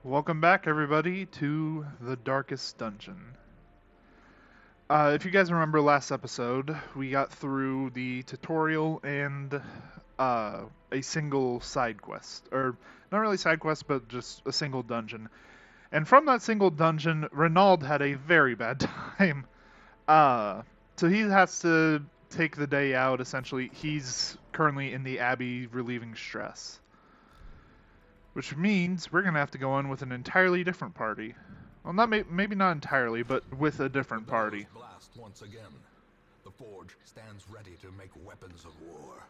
Welcome back, everybody, to the Darkest Dungeon. If you guys remember last episode, we got through the tutorial and a single side quest. Or, not really side quest, but just a single dungeon. And from that single dungeon, Renaud had a very bad time. Uh, so he has to take the day out, essentially. He's currently in the Abbey relieving stress. Which means we're going to have to go in with an entirely different party. Well, not maybe not entirely, but with a The different bellows party. blast once again. The forge stands ready to make weapons of war.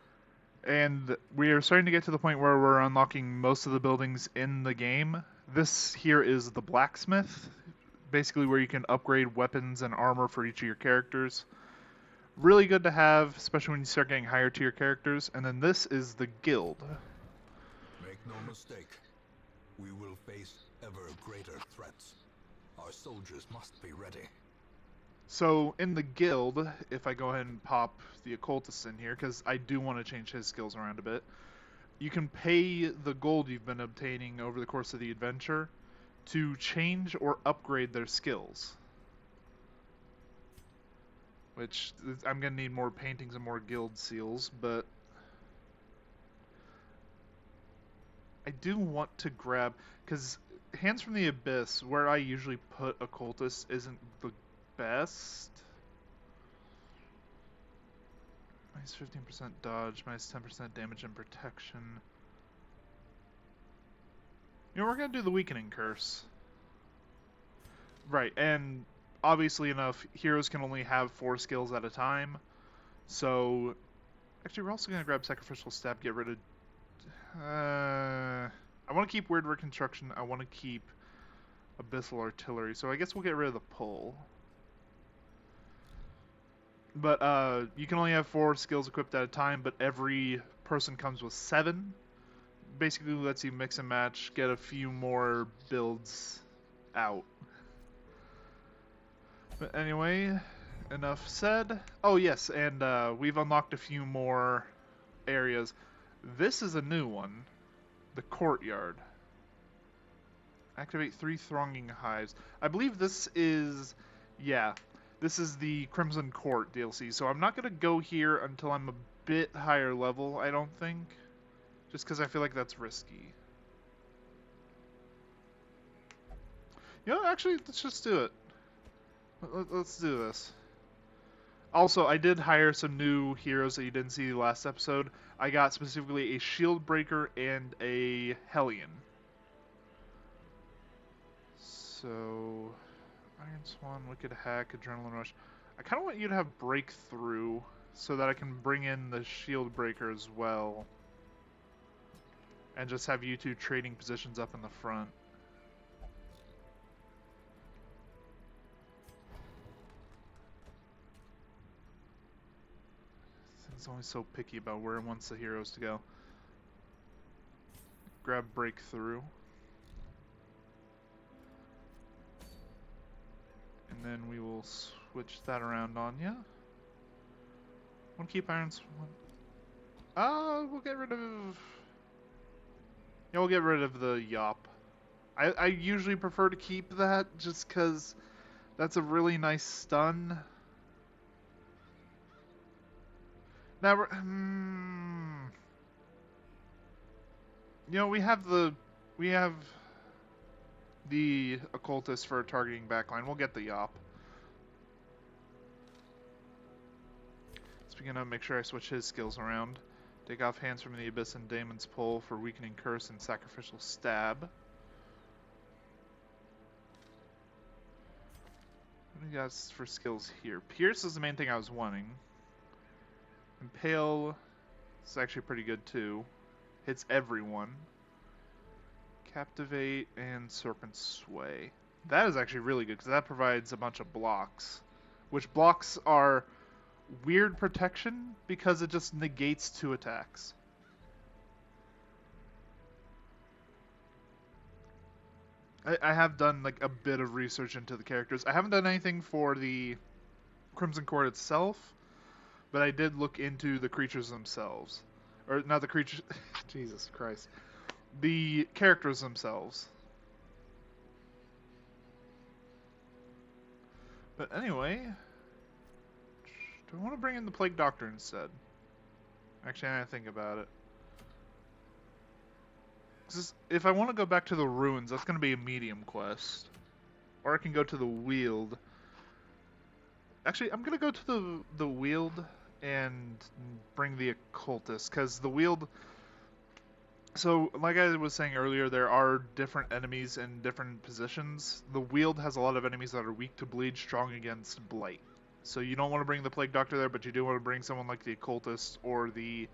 And we are starting to get to the point where we're unlocking most of the buildings in the game. This here is the blacksmith, basically where you can upgrade weapons and armor for each of your characters. Really good to have, especially when you start getting higher tier characters. And then this is the guild. Make no mistake, we will face ever greater threats. Our soldiers must be ready. So in the guild, if I go ahead and pop the occultist in here, because I do want to change his skills around a bit, you can pay the gold you've been obtaining over the course of the adventure to change or upgrade their skills. Which, I'm going to need more paintings and more guild seals, but I do want to grab, because Hands from the Abyss, where I usually put occultist, isn't the best. Minus 15% dodge, minus 10% damage and protection. You know, we're going to do the Weakening Curse. Right, and obviously enough, heroes can only have 4 skills at a time. So, actually, we're also going to grab Sacrificial Stab, get rid of... I want to keep Weird Reconstruction, I want to keep Abyssal Artillery, so I guess we'll get rid of the pull. But you can only have 4 skills equipped at a time, but every person comes with 7. Basically lets you mix and match, get a few more builds out. But anyway, enough said. Oh yes, and we've unlocked a few more areas. This is a new one. The Courtyard. Activate 3 thronging hives. I believe this is... yeah. This is the Crimson Court DLC, so I'm not going to go here until I'm a bit higher level, I don't think. Just because I feel like that's risky. You know, actually, let's just do it. Let's do this. Also, I did hire some new heroes that you didn't see last episode. I got specifically a Shield Breaker and a Hellion. So, Iron Swan, Wicked Hack, Adrenaline Rush. I kind of want you to have Breakthrough so that I can bring in the Shield Breaker as well. And just have you two trading positions up in the front. He's always so picky about where he wants the heroes to go. Grab Breakthrough. And then we will switch that around on ya. Want to keep Iron Swan? We'll get rid of... yeah, we'll get rid of the Yop. I usually prefer to keep that just because that's a really nice stun. Now we're... you know, we have the occultist for targeting backline. We'll get the Yop. Speaking of, make sure I switch his skills around. Take off Hands from the Abyss and Daemon's Pull for Weakening Curse and Sacrificial Stab. What do we got for skills here? Pierce is the main thing I was wanting. Impale is actually pretty good too. Hits everyone. Captivate and Serpent Sway. That is actually really good because that provides a bunch of blocks. Which blocks are weird protection because it just negates 2 attacks. I have done like a bit of research into the characters. I haven't done anything for the Crimson Court itself, but I did look into the creatures themselves. Or not the creatures, Jesus Christ. The characters themselves. But anyway, do I want to bring in the Plague Doctor instead? Actually, I think about it. 'Cause if I want to go back to the ruins, that's going to be a medium quest. Or I can go to the Weald. Actually, I'm going to go to the Weald and bring the occultist, because the Weald... So, like I was saying earlier, there are different enemies in different positions. The Weald has a lot of enemies that are weak to bleed, strong against blight. So you don't want to bring the Plague Doctor there, but you do want to bring someone like the occultist or the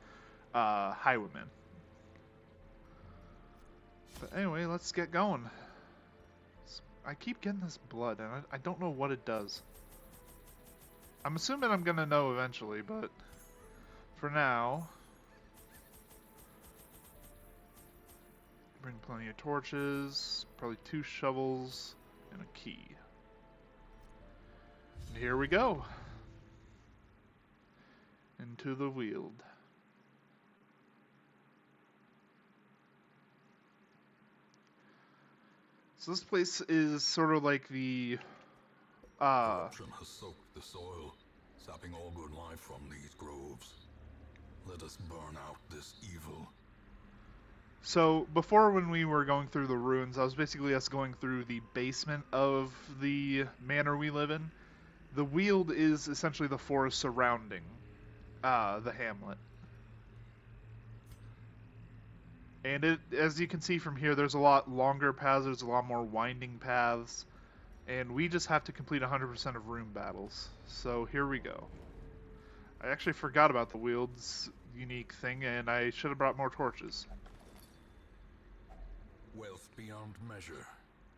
Highwayman. But anyway, let's get going. I keep getting this blood, and I don't know what it does. I'm assuming I'm going to know eventually, but for now... Bring plenty of torches, probably 2 shovels, and a key. And here we go. Into the Weald. So this place is sort of like the... Corruption has soaked the soil, sapping all good life from these groves. Let us burn out this evil. So, before when we were going through the ruins, I was basically us going through the basement of the manor we live in. The Weald is essentially the forest surrounding the hamlet. And it, as you can see from here, there's a lot longer paths, there's a lot more winding paths, and we just have to complete 100% of room battles. So here we go. I actually forgot about the Weald's unique thing, and I should have brought more torches. Wealth beyond measure.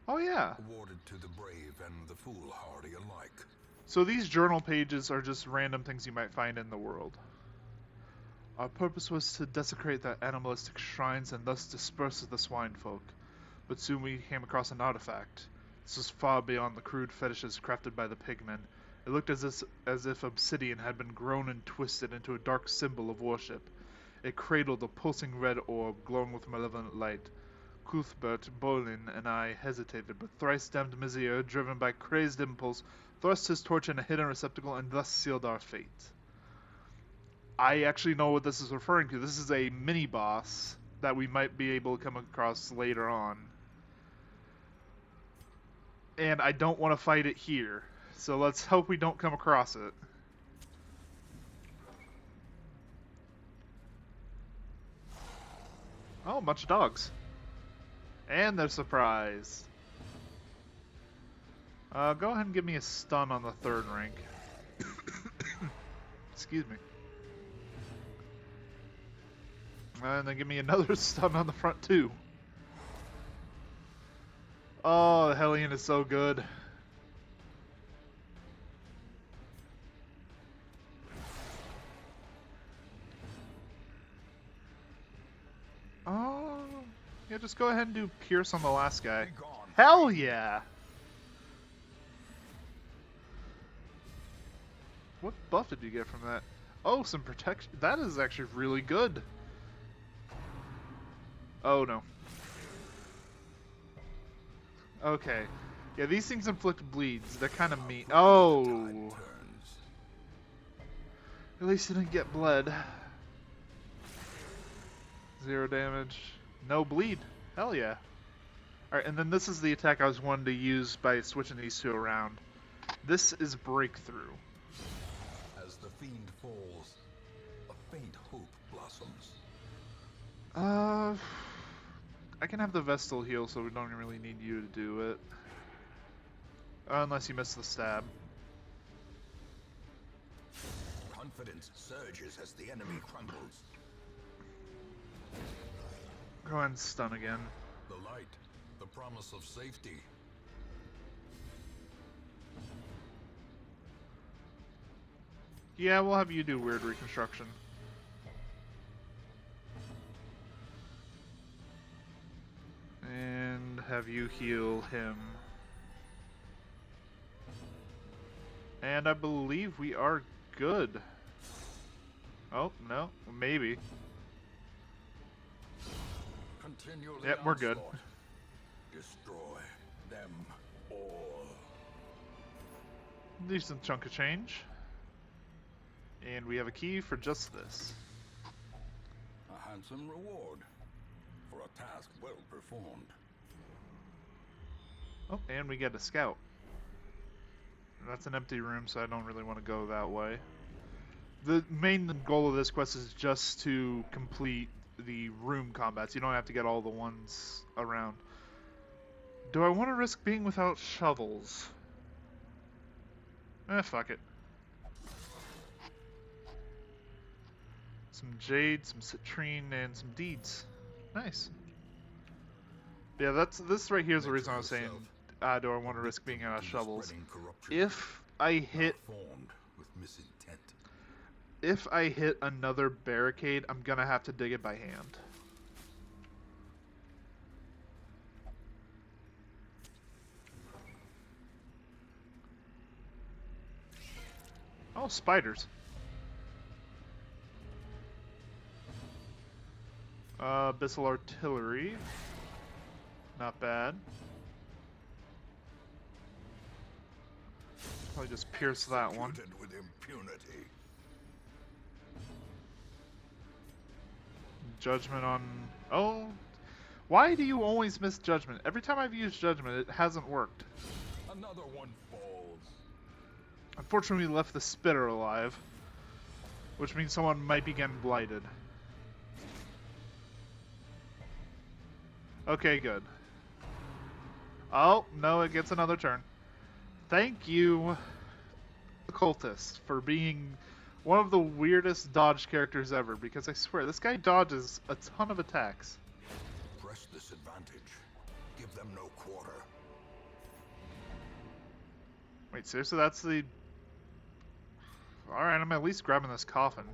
Oh yeah. Awarded to the brave and the foolhardy alike. So these journal pages are just random things you might find in the world. Our purpose was to desecrate the animalistic shrines and thus disperse the swine folk. But soon we came across an artifact. This was far beyond the crude fetishes crafted by the pigmen. It looked as if obsidian had been grown and twisted into a dark symbol of worship. It cradled a pulsing red orb glowing with malevolent light. Cuthbert, Bolin, and I hesitated, but thrice-damned Mizir, driven by crazed impulse, thrust his torch in a hidden receptacle and thus sealed our fate. I actually know what this is referring to. This is a mini-boss that we might be able to come across later on. And I don't want to fight it here, so let's hope we don't come across it. Oh, a bunch of dogs. And they're surprised. Go ahead and give me a stun on the 3rd rank. Excuse me. And then give me another stun on the front too. Oh, the Hellion is so good. Oh, yeah, just go ahead and do Pierce on the last guy. Hell yeah! What buff did you get from that? Oh, some protection. That is actually really good. Oh no. Okay. Yeah, these things inflict bleeds. They're kind of mean. Oh! At least it didn't get bled. 0 damage. No bleed. Hell yeah. Alright, and then this is the attack I was wanting to use by switching these 2 around. This is Breakthrough. As the fiend falls, a faint hope blossoms. I can have the Vestal heal, so we don't really need you to do it. Unless you miss the stab. Confidence surges as the enemy crumbles. Go ahead and stun again. The light, the promise of safety. Yeah, we'll have you do weird reconstruction. And have you heal him. And I believe we are good. Oh, no, maybe. Yep, we're good. Destroy them all. Decent chunk of change. And we have a key for just this. A handsome reward for a task well performed. Oh, and we get a scout. That's an empty room, so I don't really want to go that way. The main goal of this quest is just to complete the room combats. You don't have to get all the ones around. Do I want to risk being without shovels? Fuck it. Some jade, some citrine, and some deeds. Nice. Yeah, this right here is the reason I was saying, do I want to risk being out of shovels? If I hit another barricade, I'm gonna have to dig it by hand. Oh, spiders. Abyssal artillery. Not bad. Probably just pierce that one. With impunity. Judgment on... Oh! Why do you always miss judgment? Every time I've used judgment, it hasn't worked. Another one falls. Unfortunately, we left the spitter alive, which means someone might be getting blighted. Okay, good. Oh, no, it gets another turn. Thank you, Occultist, for being one of the weirdest dodge characters ever, because I swear, this guy dodges a ton of attacks. Press this advantage. Give them no quarter. Wait, seriously, that's the... Alright, I'm at least grabbing this coffin.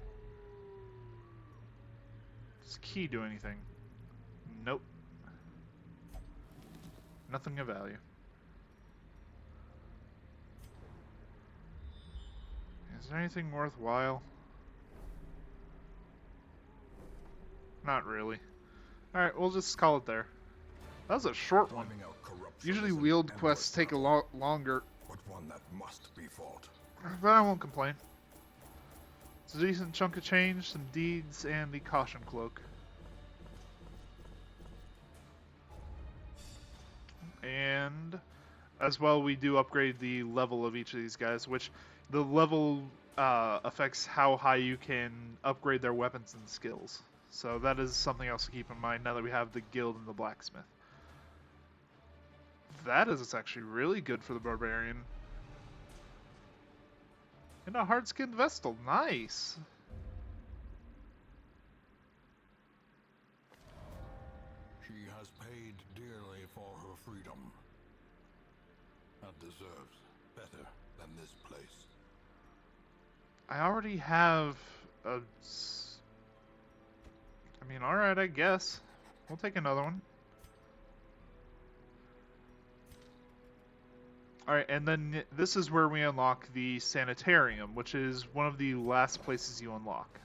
Does key do anything? Nope. Nothing of value. Is there anything worthwhile? Not really. Alright, we'll just call it there. That was a short one. Usually wheeled quests take a lot longer. But one that must be fought. But I won't complain. It's a decent chunk of change, some deeds, and the caution cloak. And as well, we do upgrade the level of each of these guys, which the level affects how high you can upgrade their weapons and skills. So that is something else to keep in mind now that we have the guild and the blacksmith. That is actually really good for the barbarian. And a hard-skinned vestal, nice! She has paid dearly for her freedom. And deserves better than this place. I already have a... I mean, alright, I guess. We'll take another one. Alright, and then this is where we unlock the sanitarium, which is one of the last places you unlock.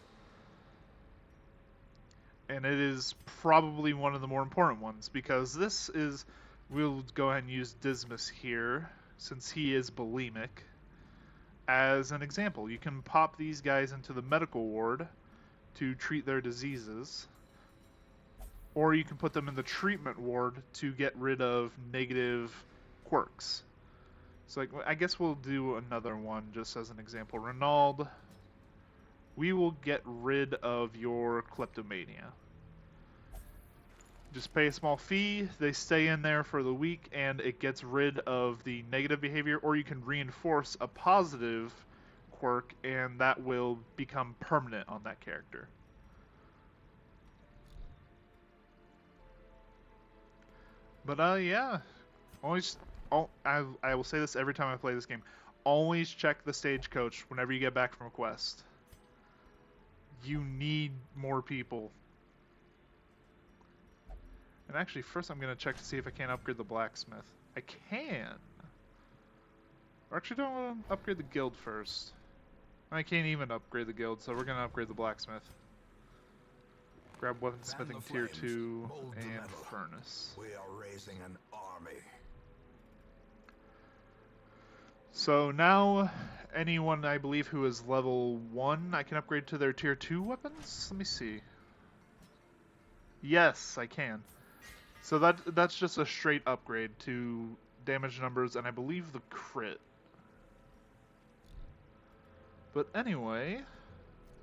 And it is probably one of the more important ones, because this is... We'll go ahead and use Dismas here, since he is bulimic, as an example. You can pop these guys into the medical ward to treat their diseases, or you can put them in the treatment ward to get rid of negative quirks. So like, I guess we'll do another one just as an example. Renaud, we will get rid of your kleptomania. Just pay a small fee, they stay in there for the week, and it gets rid of the negative behavior, or you can reinforce a positive quirk, and that will become permanent on that character. But yeah, always... I will say this every time I play this game. Always check the stagecoach whenever you get back from a quest. You need more people. And actually, first I'm going to check to see if I can upgrade the blacksmith. I can. Or actually, don't want to upgrade the guild first. I can't even upgrade the guild, so we're going to upgrade the blacksmith. Grab weaponsmithing tier 2 and furnace. We are raising an army. So now, anyone I believe who is level 1, I can upgrade to their tier 2 weapons? Let me see. Yes, I can. So that's just a straight upgrade to damage numbers and I believe the crit. But anyway,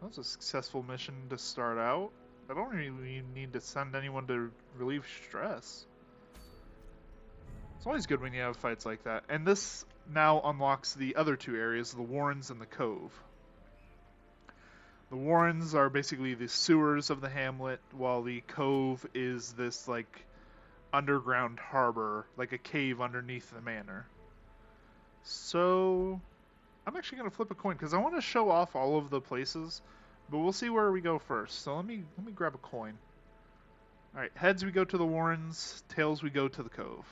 that was a successful mission to start out. I don't really need to send anyone to relieve stress. It's always good when you have fights like that. And this now unlocks the other two areas, the Warrens and the Cove. The Warrens are basically the sewers of the hamlet, while the Cove is this, like, underground harbor, like a cave underneath the manor. So, I'm actually going to flip a coin, because I want to show off all of the places, but we'll see where we go first. So let me grab a coin. Alright, heads we go to the Warrens, tails we go to the Cove.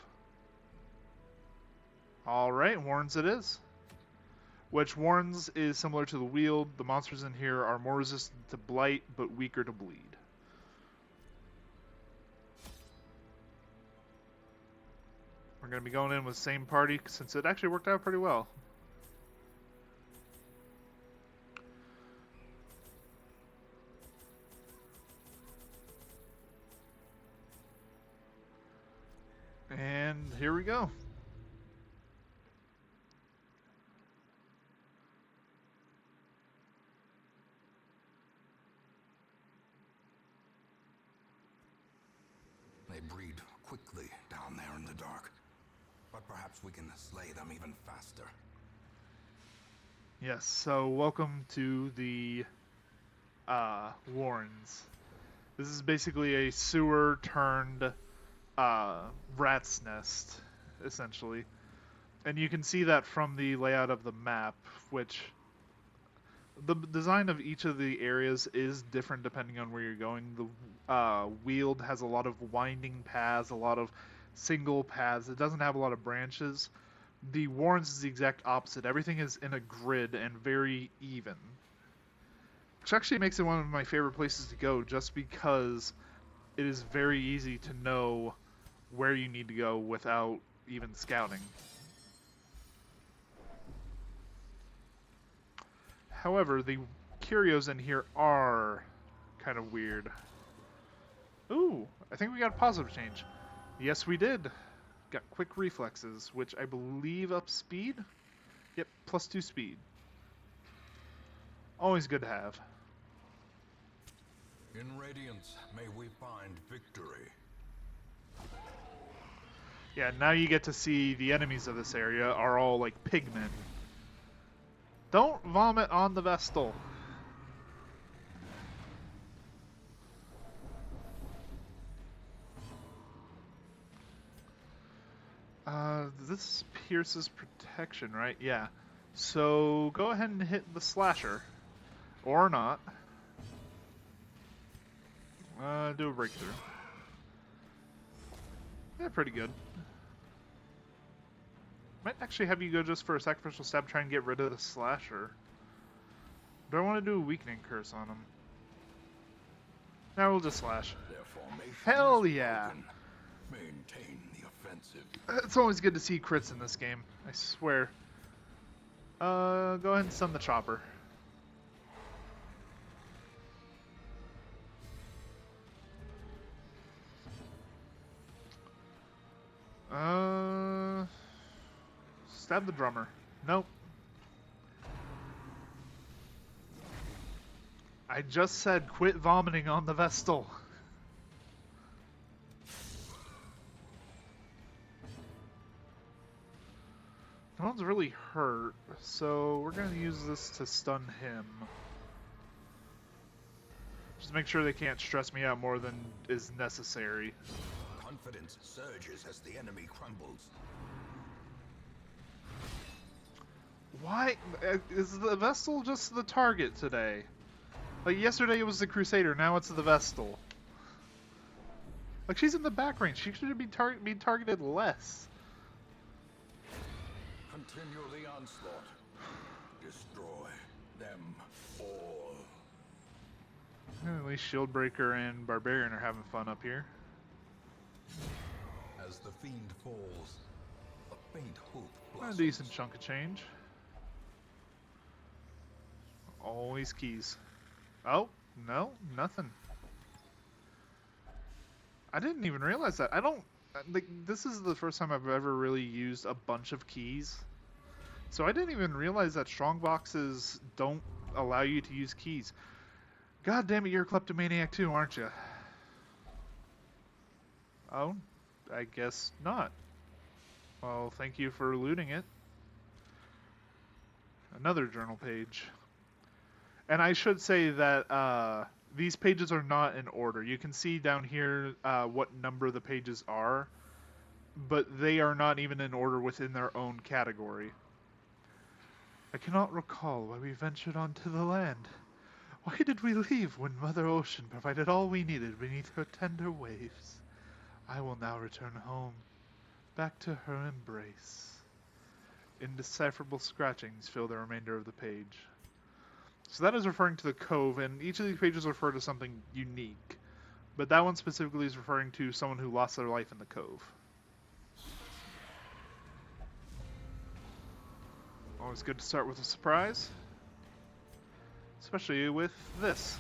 Alright, Warrens it is. Which Warrens is similar to the Weald. The monsters in here are more resistant to blight, but weaker to bleed. We're going to be going in with the same party, since it actually worked out pretty well. And here we go. They breed quickly down there in the dark, but perhaps we can slay them even faster. Yes, so welcome to the Warrens. This is basically a sewer turned rat's nest, essentially. And you can see that from the layout of the map, which the design of each of the areas is different depending on where you're going. The Weald has a lot of winding paths, a lot of single paths. It doesn't have a lot of branches. The Warrens is the exact opposite. Everything is in a grid and very even. Which actually makes it one of my favorite places to go, just because it is very easy to know where you need to go without even scouting. However, the curios in here are kind of weird. Ooh, I think we got a positive change. Yes, we did. Got quick reflexes, which I believe up speed? Yep, +2 speed. Always good to have. In Radiance, may we find victory. Yeah, now you get to see the enemies of this area are all like pigmen. Don't vomit on the Vestal. This pierces protection, right? Yeah. So go ahead and hit the slasher. Or not. Do a breakthrough. Yeah, pretty good. Might actually have you go just for a sacrificial stab, try and get rid of the slasher. Do I want to do a weakening curse on him? No, we'll just slash. Hell yeah! Maintain the offensive. It's always good to see crits in this game, I swear. Go ahead and stun the chopper. Stab the drummer. Nope. I just said quit vomiting on the Vestal. No one's really hurt, so we're going to use this to stun him. Just make sure they can't stress me out more than is necessary. Confidence surges as the enemy crumbles. Why? Is the Vestal just the target today? Like, yesterday it was the Crusader, now it's the Vestal. Like, she's in the back range. She should be targeted less. Continue the onslaught. Destroy them all. At least Shieldbreaker and Barbarian are having fun up here. As the fiend falls, a faint hope A blossoms. decent chunk of change. Always keys. Oh, no, nothing. I didn't even realize that. I don't... Like, this is the first time I've ever really used a bunch of keys. So I didn't even realize that strong boxes don't allow you to use keys. God damn it, you're a kleptomaniac too, aren't you? Oh, I guess not. Well, thank you for looting it. Another journal page. And I should say that these pages are not in order. You can see down here what number the pages are, but they are not even in order within their own category. I cannot recall why we ventured onto the land. Why did we leave when Mother Ocean provided all we needed beneath her tender waves? I will now return home, back to her embrace. Indecipherable scratchings fill the remainder of the page. So that is referring to the cove, and each of these pages refer to something unique. But that one specifically is referring to someone who lost their life in the cove. Always good to start with a surprise. Especially with this.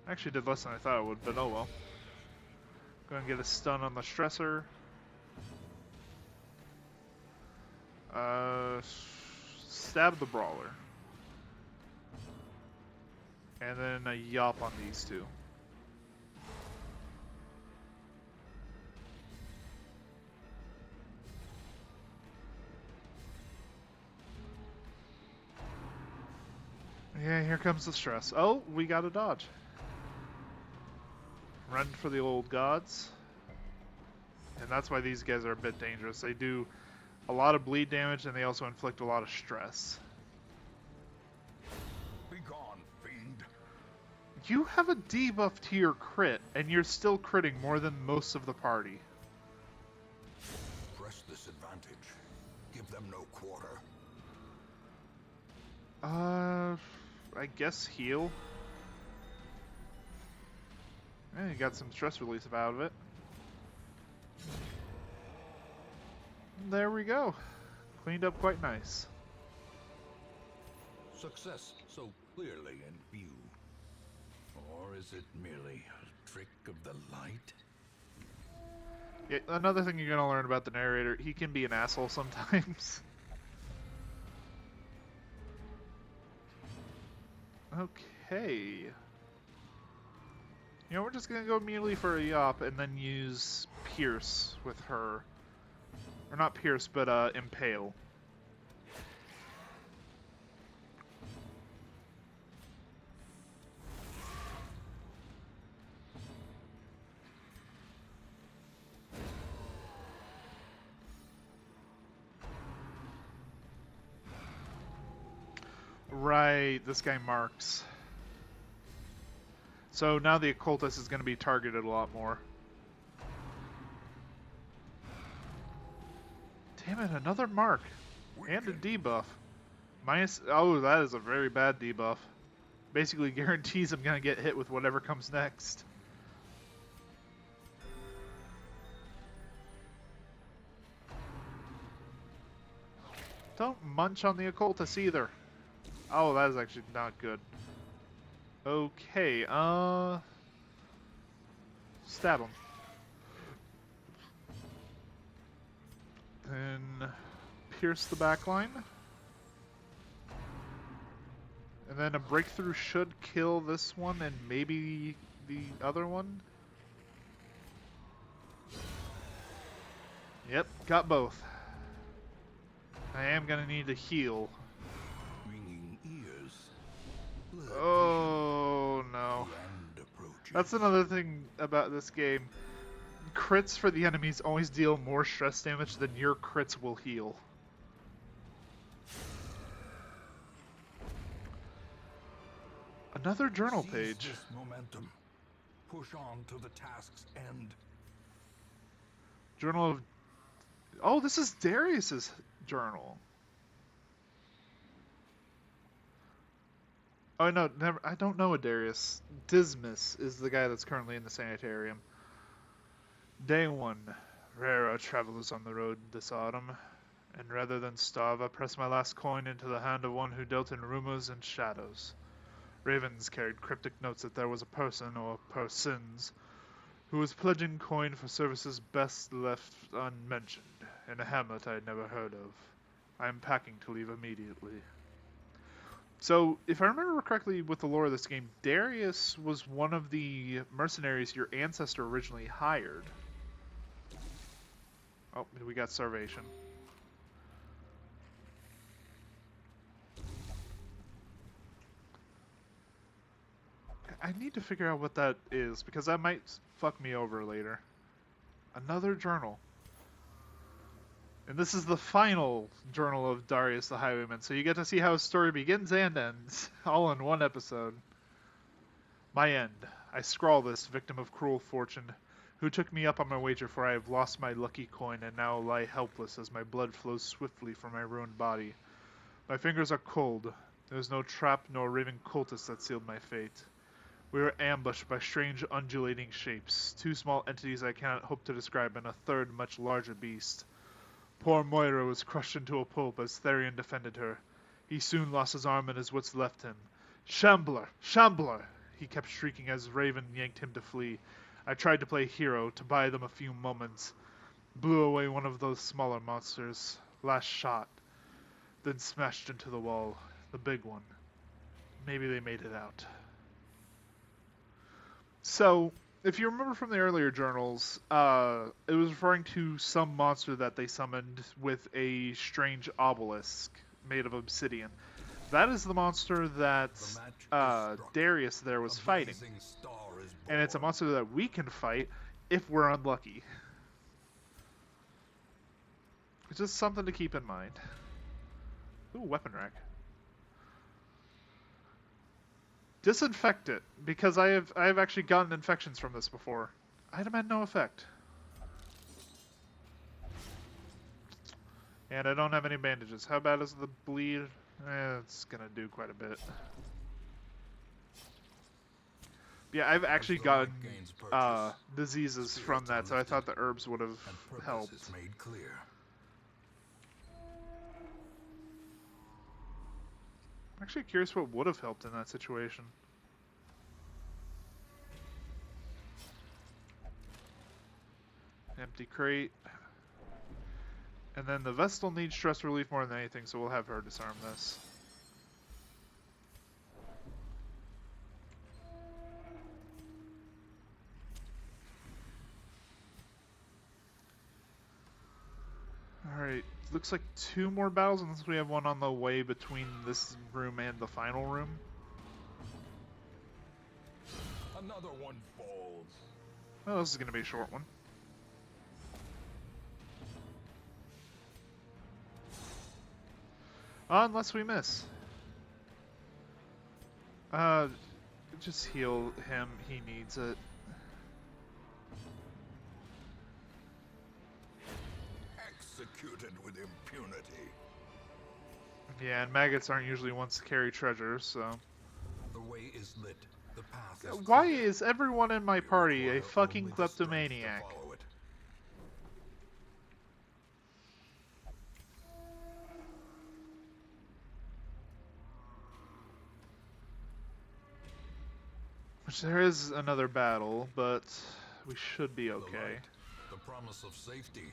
Actually did less than I thought it would, but oh well. Go and get a stun on the stressor. Stab the brawler. And then a yop on these two. Yeah, here comes the stress. Oh, we got a dodge. Run for the old gods. And that's why these guys are a bit dangerous. They do a lot of bleed damage and they also inflict a lot of stress. Be gone, fiend. You have a debuff to your crit, and you're still critting more than most of the party. Press this advantage. Give them no quarter. I guess heal. Yeah, you got some stress release out of it. There we go. Cleaned up quite nice. Success so clearly in view. Or is it merely a trick of the light? Yeah, another thing you're gonna learn about the narrator, he can be an asshole sometimes. Okay. You know, we're just gonna go immediately for a yop and then use Pierce with her. Or not Pierce, but Impale. Right, this guy marks. So now the occultist is going to be targeted a lot more. Damn it, another mark. And a debuff. Minus, oh, that is a very bad debuff. Basically guarantees I'm going to get hit with whatever comes next. Don't munch on the occultist either. Oh, that is actually not good. Okay, stab him. Then pierce the back line. And then a breakthrough should kill this one and maybe the other one. Yep, got both. I am gonna need to heal. Ringing ears. Oh no. That's another thing about this game. Crits for the enemies always deal more stress damage than your crits will heal. Another journal page. This momentum. Push on to the task's end. Journal of... Oh, this is Darius's journal. Oh, no, never. I don't know a Darius. Dismas is the guy that's currently in the sanitarium. Day 1. Rare are travelers on the road this autumn. And rather than starve, I pressed my last coin into the hand of one who dealt in rumors and shadows. Ravens carried cryptic notes that there was a person, or persons, who was pledging coin for services best left unmentioned, in a hamlet I had never heard of. I am packing to leave immediately. So, if I remember correctly with the lore of this game, Darius was one of the mercenaries your ancestor originally hired. Oh, we got starvation. I need to figure out what that is, because that might fuck me over later. Another journal. And this is the final journal of Darius the Highwayman, so you get to see how his story begins and ends, all in one episode. My end. I scrawl this, victim of cruel fortune, who took me up on my wager, for I have lost my lucky coin and now lie helpless as my blood flows swiftly from my ruined body. My fingers are cold. There was no trap nor raving cultist that sealed my fate. We were ambushed by strange undulating shapes, two small entities I cannot hope to describe, and a third much larger beast. Poor Moira was crushed into a pulp as Therion defended her. He soon lost his arm and his wits left him. Shambler! Shambler! He kept shrieking as Raven yanked him to flee. I tried to play hero, to buy them a few moments. Blew away one of those smaller monsters. Last shot. Then smashed into the wall. The big one. Maybe they made it out. So, if you remember from the earlier journals, it was referring to some monster that they summoned with a strange obelisk made of obsidian. That is the monster that Darius there was fighting. And it's a monster that we can fight if we're unlucky. It's just something to keep in mind. Ooh, weapon rack. Disinfect it, because I have actually gotten infections from this before. Item had no effect. And I don't have any bandages. How bad is the bleed? It's gonna do quite a bit. Yeah, I've actually gotten diseases from that, so I thought the herbs would have helped. I'm actually curious what would have helped in that situation. Empty crate. And then the Vestal needs stress relief more than anything, so we'll have her disarm this. Alright, looks like 2 more battles, unless we have one on the way between this room and the final room. Another one falls. Oh, this is going to be a short one. Unless we miss. Just heal him, he needs it. Executed with impunity. Yeah, and maggots aren't usually ones to carry treasures, so... The way is lit. The path is Why clear. is everyone in my party a fucking Only the strength to kleptomaniac? follow it. Which there is another battle, but we should be The okay. light, the promise of safety.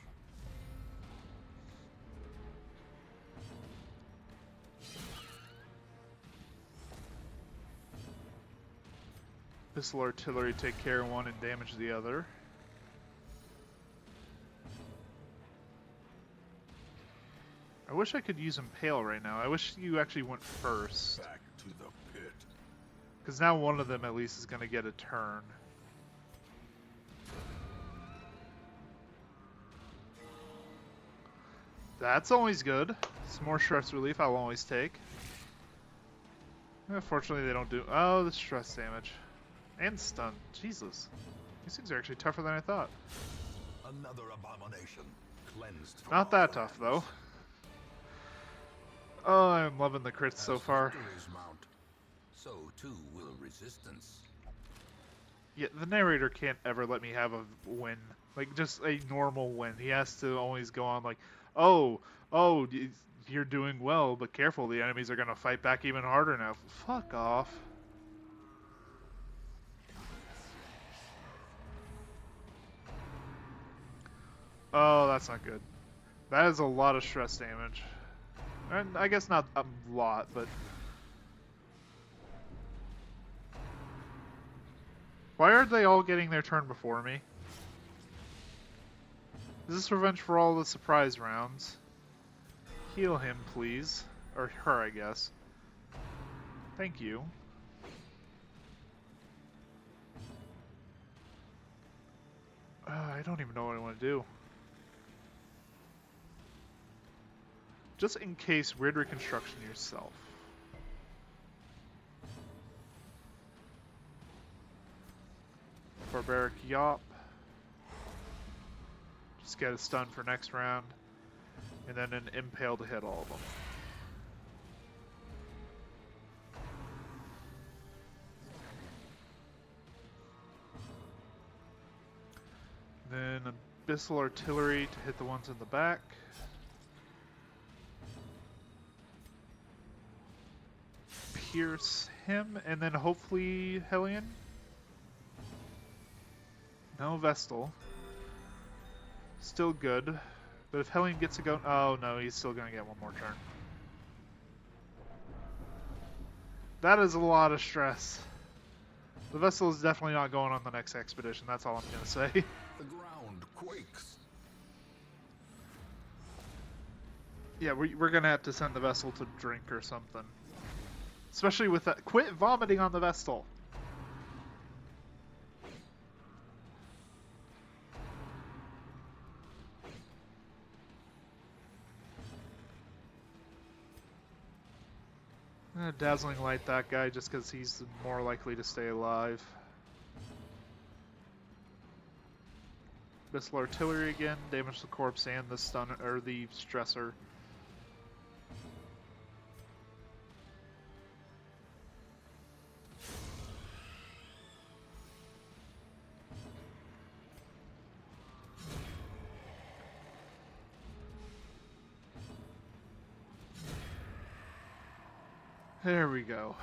Pistol artillery take care of one and damage the other. I wish I could use Impale right now. I wish you actually went first. Back to the pit. Because now one of them at least is going to get a turn. That's always good. Some more stress relief I'll always take. Fortunately they don't do... Oh, the stress damage. And stun. Jesus. These things are actually tougher than I thought. Another abomination cleansed from Not our that tough, lands. though. Oh, I'm loving the crits so As far. victories mount, so too will resistance. Yeah, the narrator can't ever let me have a win. Like, just a normal win. He has to always go on like, Oh, oh, you're doing well, but careful, the enemies are gonna fight back even harder now. Fuck off. Oh, that's not good. That is a lot of stress damage. And I guess not a lot, but... Why are they all getting their turn before me? Is this revenge for all the surprise rounds? Heal him, please. Or her, I guess. Thank you. I don't even know what I want to do. Just in case, weird reconstruction yourself. Barbaric Yop. Just get a stun for next round. And then an impale to hit all of them. Then Abyssal Artillery to hit the ones in the back. Pierce him, and then hopefully Hellion. No Vestal. Still good. But if Hellion gets a go... Oh no, he's still going to get one more turn. That is a lot of stress. The Vestal is definitely not going on the next expedition, that's all I'm going to say. The ground quakes. Yeah, we're going to have to send the Vestal to drink or something. Especially with that... Quit vomiting on the Vestal! Dazzling Light that guy just because he's more likely to stay alive. Abyssal Artillery again, damage the corpse and the stun or the stressor. There we go.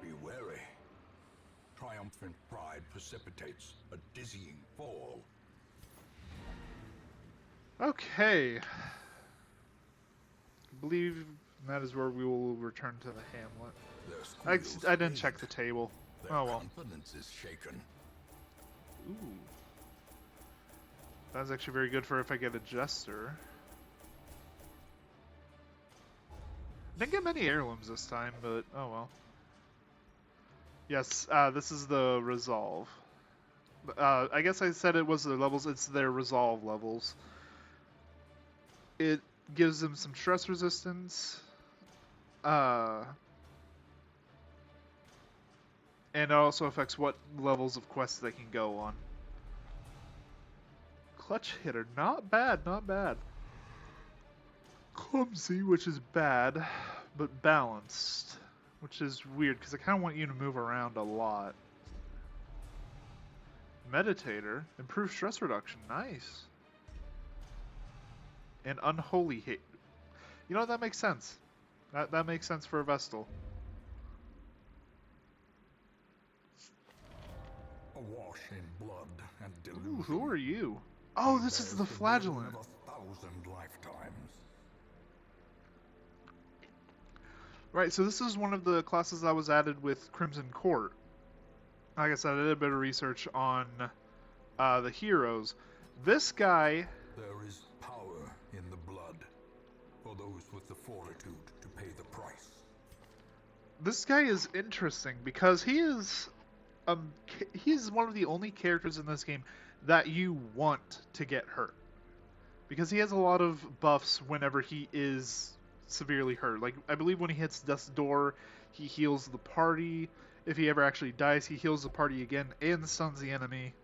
Be wary. Triumphant pride precipitates a dizzying fall. Okay. I believe that is where we will return to the hamlet. I didn't check the table. Their Oh well. confidence is shaken. Ooh. That's actually very good for if I get a jester. Didn't get many heirlooms this time, but oh well. Yes, this is the resolve. I guess I said it was their levels. It's their resolve levels. It gives them some stress resistance. And it also affects what levels of quests they can go on. Clutch hitter, not bad, not bad. Clumsy, which is bad, but balanced, which is weird because I kind of want you to move around a lot. Meditator, improved stress reduction, nice. And unholy hate. You know, that makes sense. That makes sense for a Vestal. Awash in blood and delusion. Ooh, who are you? Oh, this is the flagellant. Of 1,000 lifetimes. Right, so this is one of the classes that was added with Crimson Court. Like I said, I did a bit of research on the heroes. This guy... There is power in the blood for those with the fortitude to pay the price. This guy is interesting because he's one of the only characters in this game that you want to get hurt. Because he has a lot of buffs whenever he is severely hurt. Like, I believe when he hits Death's Door, he heals the party. If he ever actually dies, he heals the party again and stuns the enemy.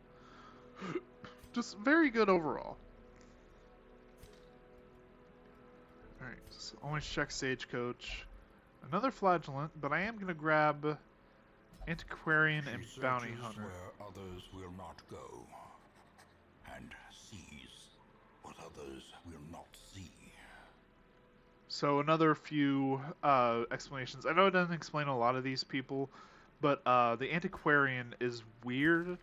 Just very good overall. Alright, so always check Stagecoach. Another Flagellant, but I am going to grab Antiquarian and Bounty Hunter. Where others will not go. kind sees what others will not see. So another few explanations. I know it doesn't explain a lot of these people, but the antiquarian is weird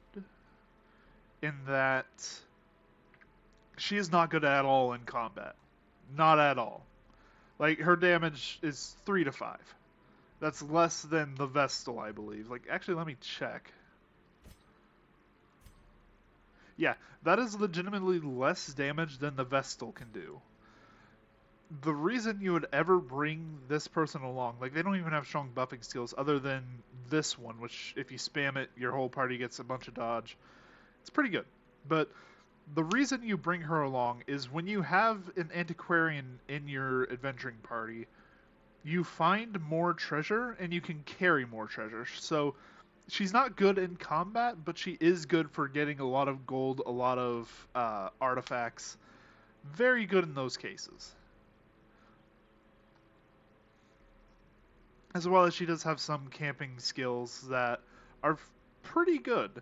in that she is not good at all in combat. Not at all. Like, her damage is 3 to 5. That's less than the Vestal, I believe. Like, actually, let me check. Yeah, that is legitimately less damage than the Vestal can do. The reason you would ever bring this person along, like, they don't even have strong buffing skills other than this one, which if you spam it, your whole party gets a bunch of dodge. It's pretty good. But the reason you bring her along is when you have an antiquarian in your adventuring party, you find more treasure and you can carry more treasure. So she's not good in combat, but she is good for getting a lot of gold, a lot of artifacts. Very good in those cases. As well as she does have some camping skills that are pretty good.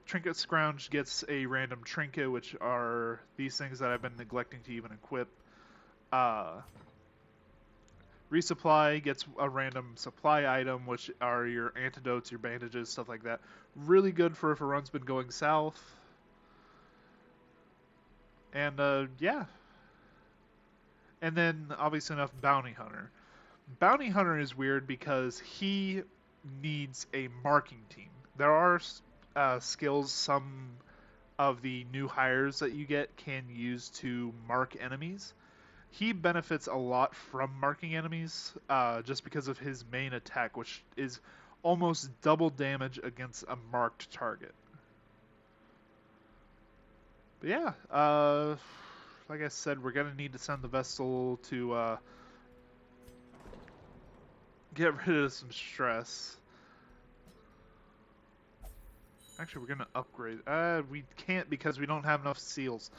Trinket Scrounge gets a random trinket, which are these things that I've been neglecting to even equip. Resupply gets a random supply item, which are your antidotes, your bandages, stuff like that. Really good for if a run's been going south. And yeah. And then, obviously enough, Bounty Hunter. Bounty Hunter is weird because he needs a marking team. There are skills some of the new hires that you get can use to mark enemies. He benefits a lot from marking enemies just because of his main attack, which is almost double damage against a marked target. But yeah, like I said, we're going to need to send the Vestal to get rid of some stress. Actually, we're going to upgrade. We can't because we don't have enough seals.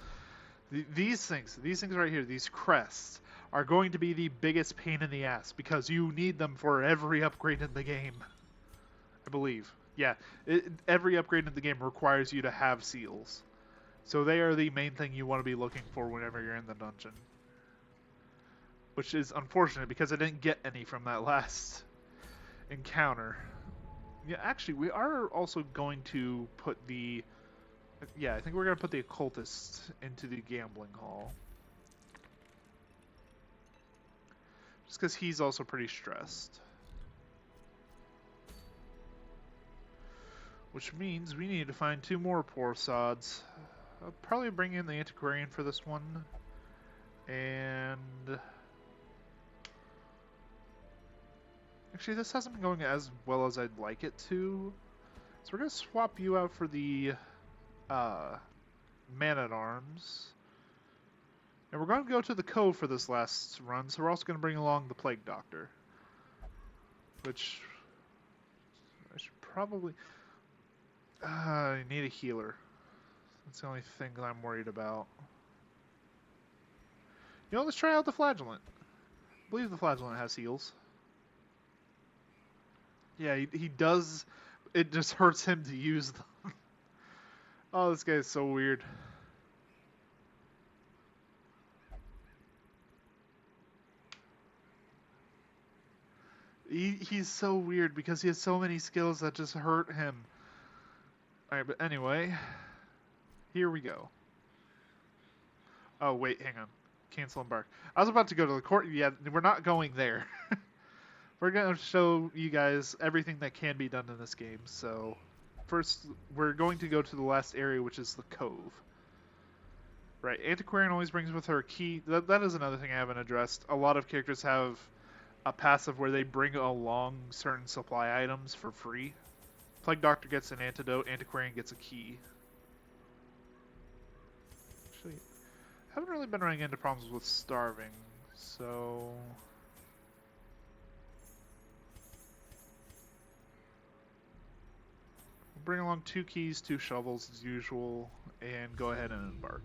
These things right here, these crests, are going to be the biggest pain in the ass because you need them for every upgrade in the game. I believe. Yeah, every upgrade in the game requires you to have seals. So they are the main thing you want to be looking for whenever you're in the dungeon. Which is unfortunate because I didn't get any from that last encounter. Yeah, actually, we are also going to put the... Yeah, I think we're going to put the occultist into the gambling hall. Just because he's also pretty stressed. Which means we need to find 2 more poor sods. I'll probably bring in the antiquarian for this one. And... Actually, this hasn't been going as well as I'd like it to. So we're going to swap you out for the man-at-arms. And we're going to go to the cove for this last run, so we're also going to bring along the plague doctor. Which... I should probably... I need a healer. That's the only thing that I'm worried about. You know, let's try out the flagellant. I believe the flagellant has heals. Yeah, he does. It just hurts him to use them. Oh, this guy is so weird. He's so weird because he has so many skills that just hurt him. Alright, but anyway. Here we go. Oh, wait, hang on. Cancel embark. I was about to go to the court. Yeah, we're not going there. We're going to show you guys everything that can be done in this game. So, first, we're going to go to the last area, which is the cove. Right, Antiquarian always brings with her a key. That is another thing I haven't addressed. A lot of characters have a passive where they bring along certain supply items for free. Plague Doctor gets an antidote, Antiquarian gets a key. Actually, I haven't really been running into problems with starving, so... Bring along 2 keys, 2 shovels as usual, and go ahead and embark.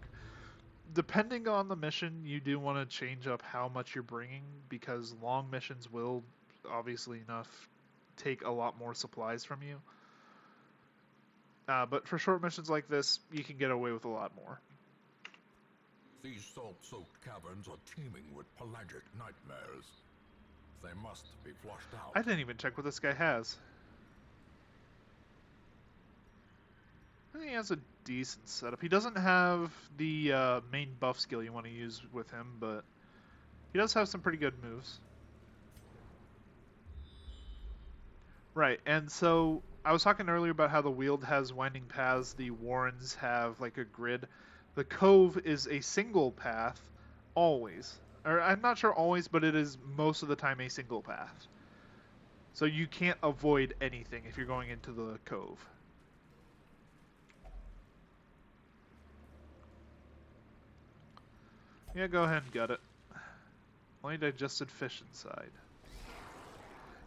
Depending on the mission, you do want to change up how much you're bringing, because long missions will, obviously enough, take a lot more supplies from you. But for short missions like this, you can get away with a lot more. These salt-soaked caverns are teeming with pelagic nightmares. They must be flushed out. I didn't even check what this guy has. I think he has a decent setup. He doesn't have the main buff skill you want to use with him, but he does have some pretty good moves. Right, and so I was talking earlier about how the Weald has winding paths, the Warrens have like a grid. The Cove is a single path, always. Or I'm not sure always, but it is most of the time a single path. So you can't avoid anything if you're going into the Cove. Yeah, go ahead and gut it. Only digested fish inside.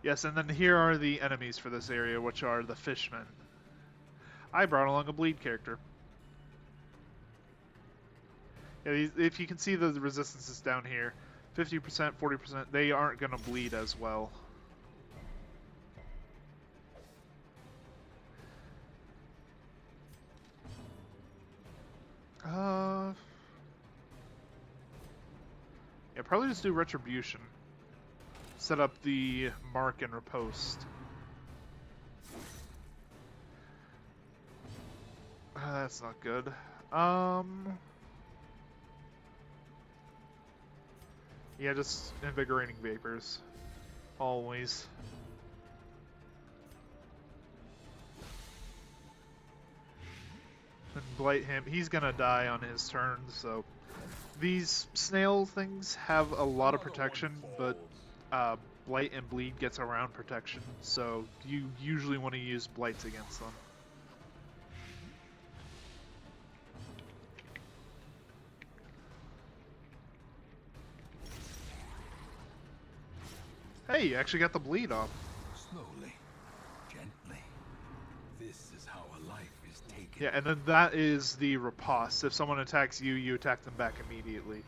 Yes, and then here are the enemies for this area, which are the fishmen. I brought along a bleed character. Yeah, if you can see the resistances down here, 50%, 40%, they aren't going to bleed as well. Yeah, probably just do Retribution. Set up the mark and riposte. That's not good. Yeah, just invigorating vapors. Always. And blight him. He's gonna die on his turn, so... These snail things have a lot of protection, but blight and bleed gets around protection, so you usually want to use blights against them. Hey, you actually got the bleed off. Slowly, gently. This is how a life is taken. Yeah, and then that is the riposte. If someone attacks you, you attack them back immediately.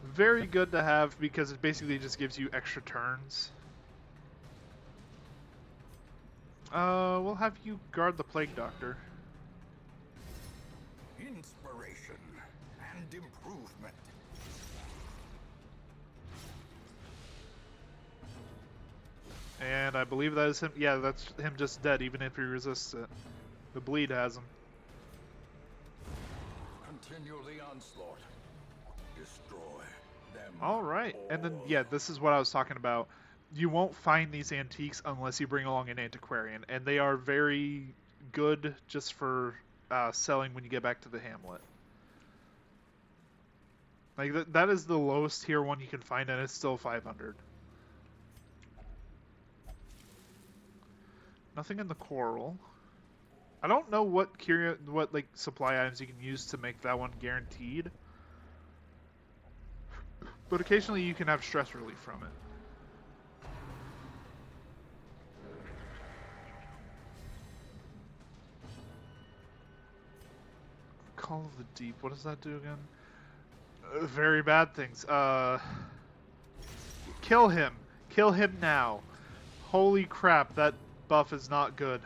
Very good to have because it basically just gives you extra turns. We'll have you guard the Plague Doctor. Inspiration and improvement. And I believe that is him. Yeah, that's him just dead, even if he resists it. The bleed has him. Continue the onslaught. Destroy them. Alright, and then, yeah, this is what I was talking about. You won't find these antiques unless you bring along an antiquarian, and they are very good just for selling when you get back to the hamlet. Like, that is the lowest tier one you can find, and it's still 500. Nothing in the coral. I don't know what like supply items you can use to make that one guaranteed. But occasionally you can have stress relief from it. Call of the Deep. What does that do again? Very bad things. Kill him. Kill him now. Holy crap, that buff is not good.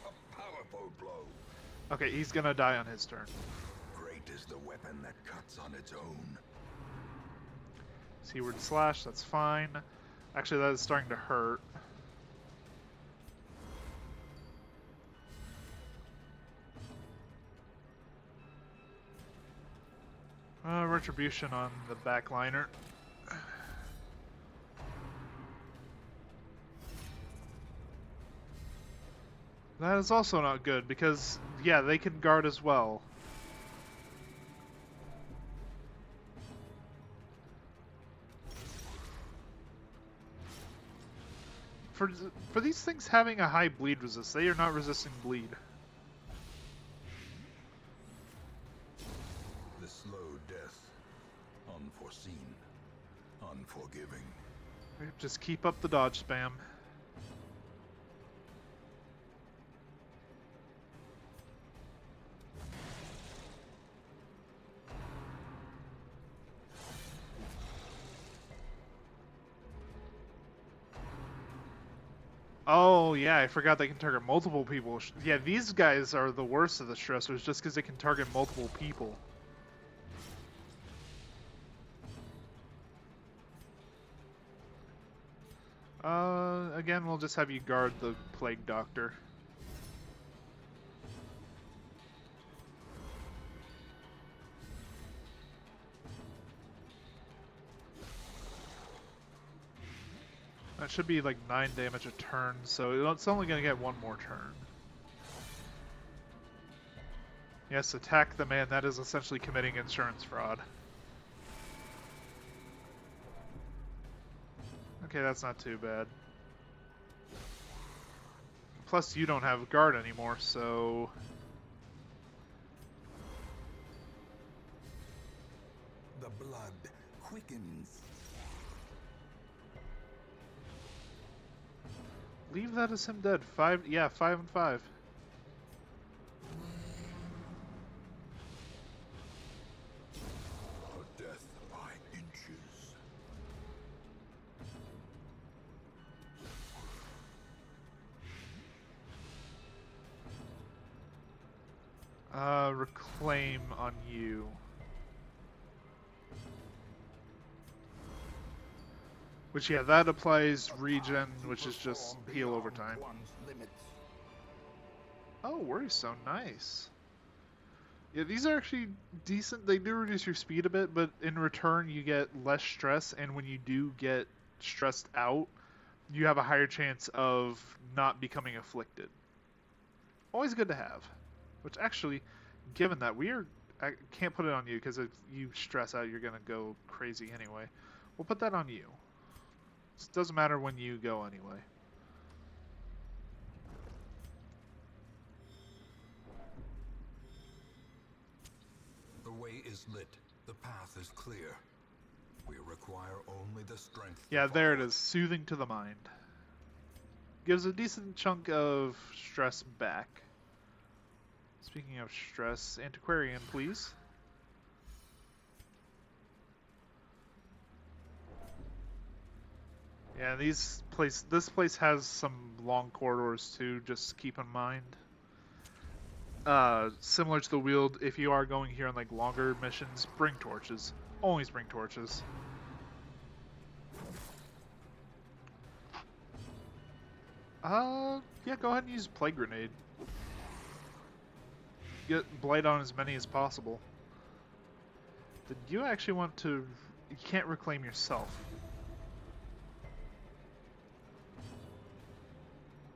A powerful blow. Okay, he's gonna die on his turn. Great is the weapon that cuts on its own. Seaward slash, that's fine. Actually, that is starting to hurt. Retribution on the backliner. That is also not good because, yeah, they can guard as well. For these things having a high bleed resist, they are not resisting bleed. The slow death. Unforeseen. Unforgiving. Just keep up the dodge spam. Oh, yeah, I forgot they can target multiple people. Yeah, these guys are the worst of the stressors just because they can target multiple people. Again, we'll just have you guard the plague doctor. That should be like 9 damage a turn, so it's only going to get one more turn. Yes, attack the man. That is essentially committing insurance fraud. Okay, that's not too bad. Plus, you don't have guard anymore, so... The blood quickens. Leave that as him dead. 5, yeah, 5 and 5. A death by inches. Reclaim on you. Which, yeah, that applies regen, which is just heal over time. Oh, worrisome, nice. Yeah, these are actually decent. They do reduce your speed a bit, but in return you get less stress, and when you do get stressed out, you have a higher chance of not becoming afflicted. Always good to have. Which actually, given that I can't put it on you because if you stress out, you're gonna go crazy anyway. We'll put that on you. It doesn't matter when you go anyway. The way is lit. The path is clear. We require only the strength. Yeah, there it is. Soothing to the mind. Gives a decent chunk of stress back. Speaking of stress, antiquarian, please. Yeah, this place has some long corridors too, just keep in mind. Similar to the Weald, if you are going here on like longer missions, bring torches. Always bring torches. Yeah, go ahead and use Plague Grenade. Get Blight on as many as possible. Did you actually want to... You can't reclaim yourself.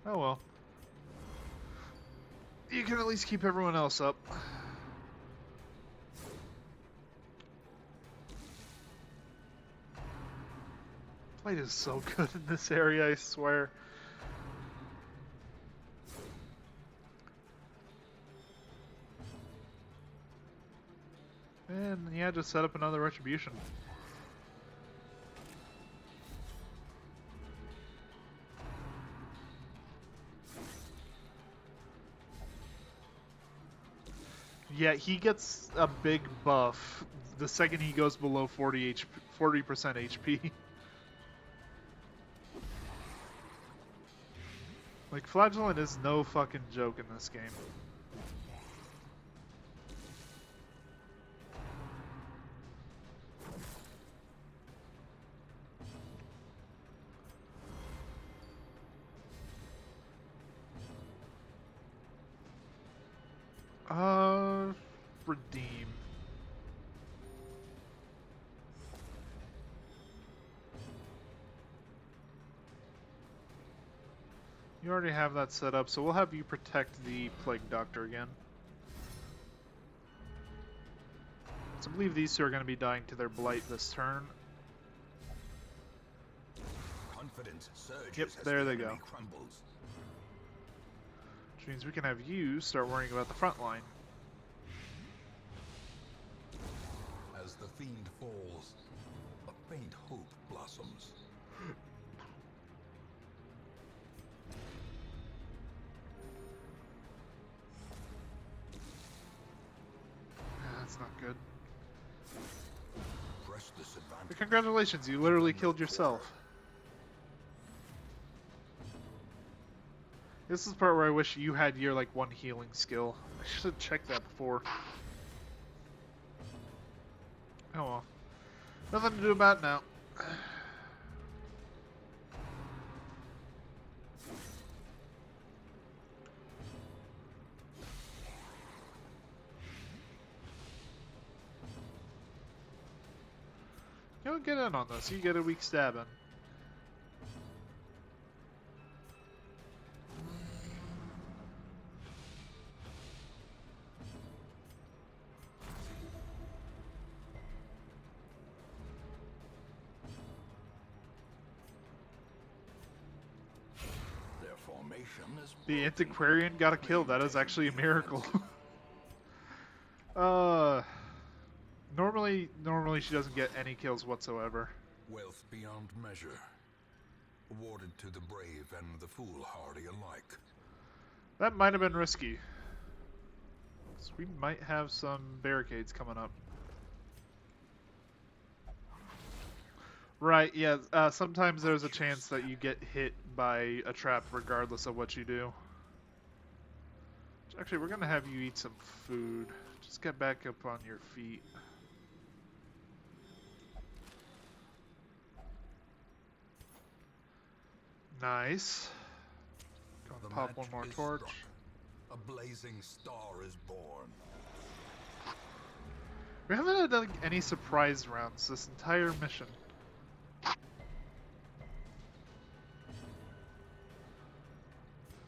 Oh well. You can at least keep everyone else up. Blight is so good in this area, I swear. And yeah, just set up another retribution. Yeah, he gets a big buff the second he goes below 40% HP. Like, Flagellant is no fucking joke in this game. Redeem. You already have that set up, so we'll have you protect the Plague Doctor again. So I believe these two are going to be dying to their Blight this turn. Confidence surges. Yep, there they go. Which means we can have you start worrying about the front line. As the fiend falls, a faint hope blossoms. That's not good. Press this advantage. But congratulations, you literally killed yourself. This is the part where I wish you had your like one healing skill. I should have checked that before. Oh well. Nothing to do about it now. You don't get in on this. You get a weak stabbing. Their formation is The antiquarian got a kill. That is actually a miracle. uh, normally she doesn't get any kills whatsoever. wealth beyond measure, awarded to the brave and the foolhardy alike. That might have been risky. So we might have some barricades coming up. Right, yeah, sometimes there's a chance that you get hit by a trap regardless of what you do. Actually, we're gonna have you eat some food. Just get back up on your feet. Nice. Gonna pop one more torch. Struck. A blazing star is born. We haven't had like, any surprise rounds this entire mission.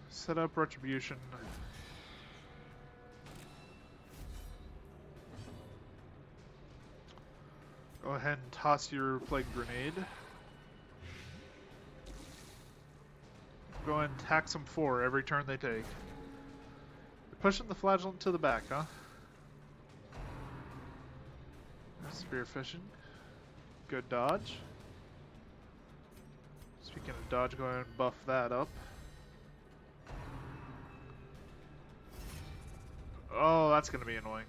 Set up retribution. Go ahead and toss your plague grenade. Go ahead and tax them 4 every turn they take. You're pushing the flagellant to the back, huh? Spear fishing. Good dodge. Speaking of dodge, go ahead and buff that up. Oh, that's gonna be annoying.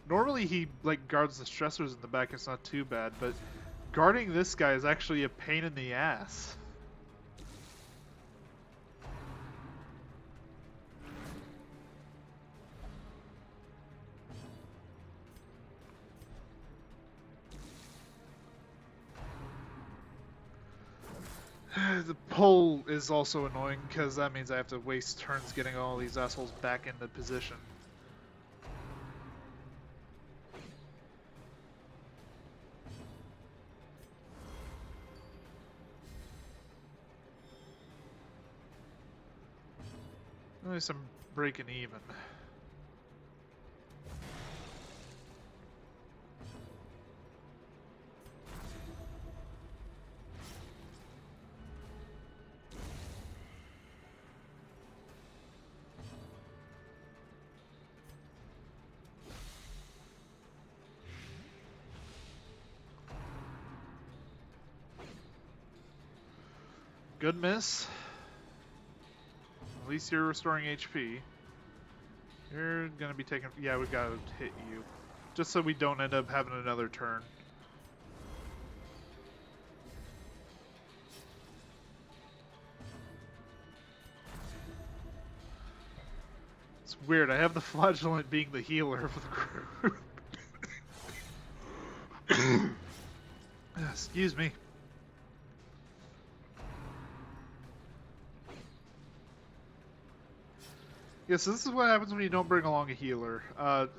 Normally he like guards the stressors in the back, it's not too bad, but guarding this guy is actually a pain in the ass. The pull is also annoying because that means I have to waste turns getting all these assholes back into position. There's some breaking even. Good miss. At least you're restoring HP. You're gonna be taking... Yeah, we gotta hit you. Just so we don't end up having another turn. It's weird, I have the flagellant being the healer of the group. Excuse me. Yeah, so this is what happens when you don't bring along a healer.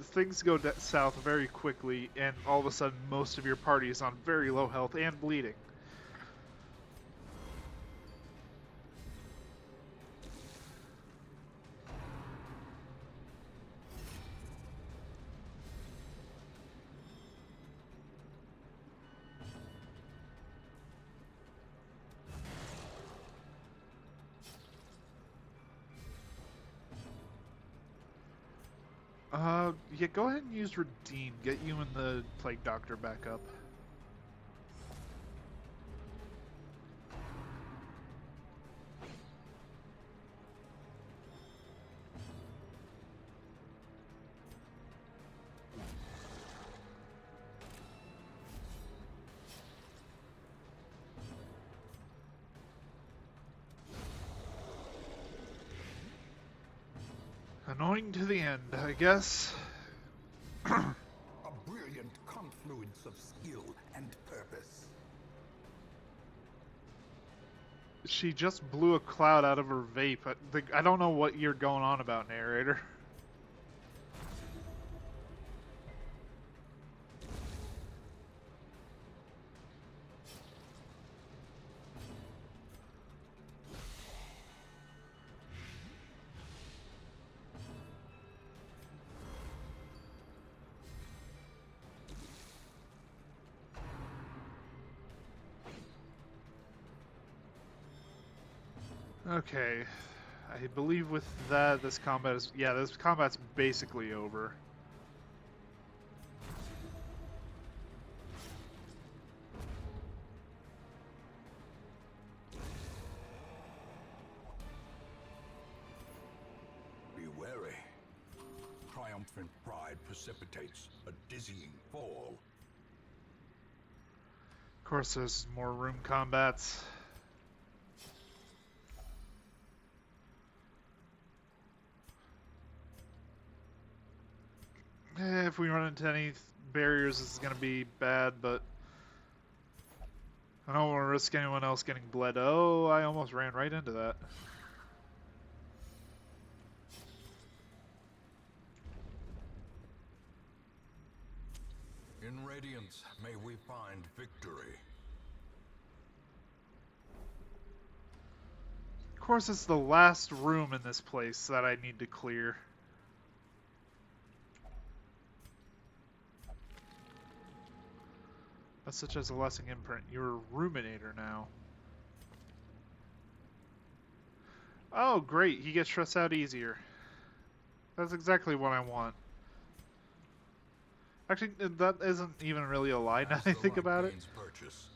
Things go south very quickly, and all of a sudden most of your party is on very low health and bleeding. Yeah, go ahead and use Redeem. Get you and the Plague Doctor back up. Annoying to the end, I guess. A brilliant confluence of skill and purpose. She just blew a cloud out of her vape. I don't know what you're going on about, narrator. Okay, I believe with that, this combat is... Yeah, this combat's basically over. Be wary. Triumphant pride precipitates a dizzying fall. Of course, there's more room combats. If we run into any barriers, this is going to be bad, but I don't want to risk anyone else getting bled. Oh, I almost ran right into that. In Radiance, may we find victory. Of course, it's the last room in this place that I need to clear. That's such as a lasting imprint. You're a ruminator now. Oh, great. He gets stressed out easier. That's exactly what I want. Actually, that isn't even really a lie now I think about it. Purchase,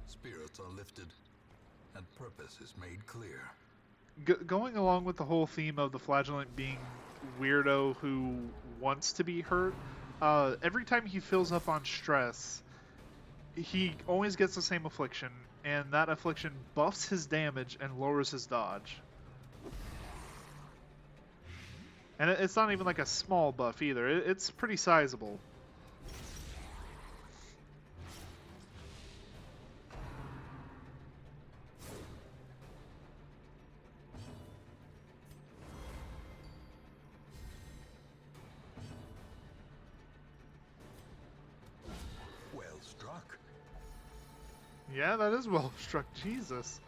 spirits are lifted, and purpose is made clear. Going along with the whole theme of the flagellant being weirdo who wants to be hurt, every time he fills up on stress, he always gets the same affliction, and that affliction buffs his damage and lowers his dodge. And it's not even like a small buff either, it's pretty sizable. Well struck. Yeah, that is well struck. Jesus.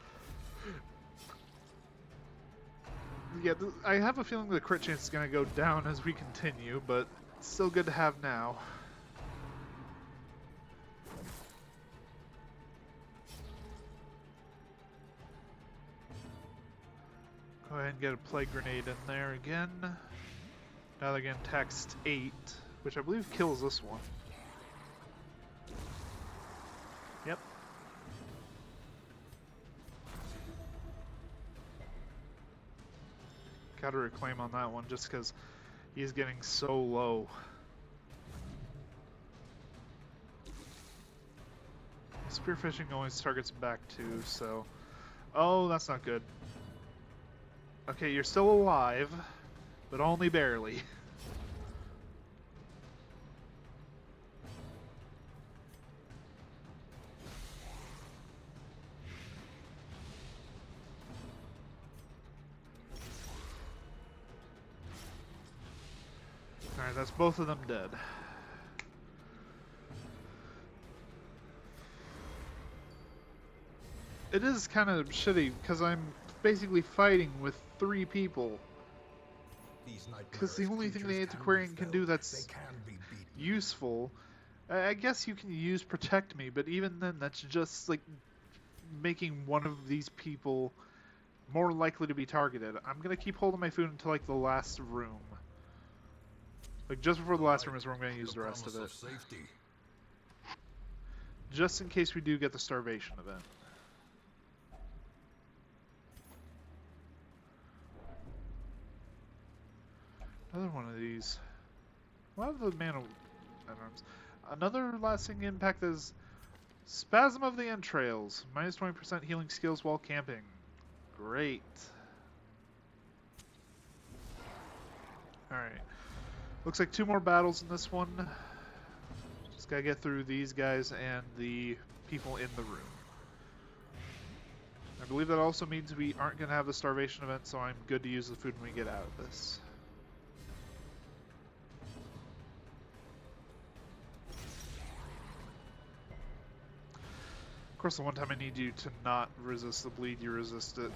Yeah, I have a feeling the crit chance is going to go down as we continue, but it's still good to have now. Go ahead and get a plague grenade in there again. Now they're getting text 8, which I believe kills this one. Yep. Gotta reclaim on that one just because he's getting so low. Spearfishing always targets back too, so... Oh, that's not good. Okay, you're still alive, but only barely. Alright, that's both of them dead. It is kind of shitty, because I'm basically fighting with 3 people. Because the only thing the antiquarian can do that's useful, I guess you can use Protect Me, but even then that's just like making one of these people more likely to be targeted. I'm going to keep holding my food until like the last room. Like just before the last room is where I'm going to use the rest of it. Just in case we do get the starvation event. Another one of these. What have the man of arms? Another lasting impact is Spasm of the Entrails. Minus 20% healing skills while camping. Great. Alright. Looks like 2 more battles in this one. Just gotta get through these guys and the people in the room. I believe that also means we aren't gonna have the starvation event, so I'm good to use the food when we get out of this. Of course, the one time I need you to not resist the bleed, you resist it.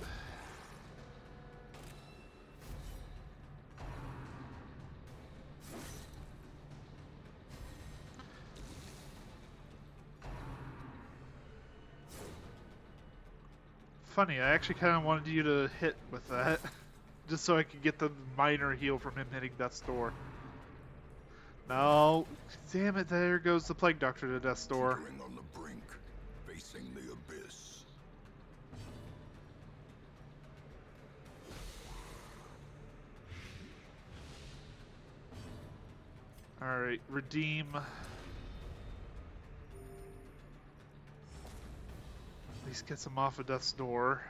Funny, I actually kind of wanted you to hit with that, just so I could get the minor heal from him hitting Death's Door. No, damn it, there goes the Plague Doctor to Death's Door. Teetering on the brink, facing the abyss. Alright, redeem. At least gets him off of Death's Door.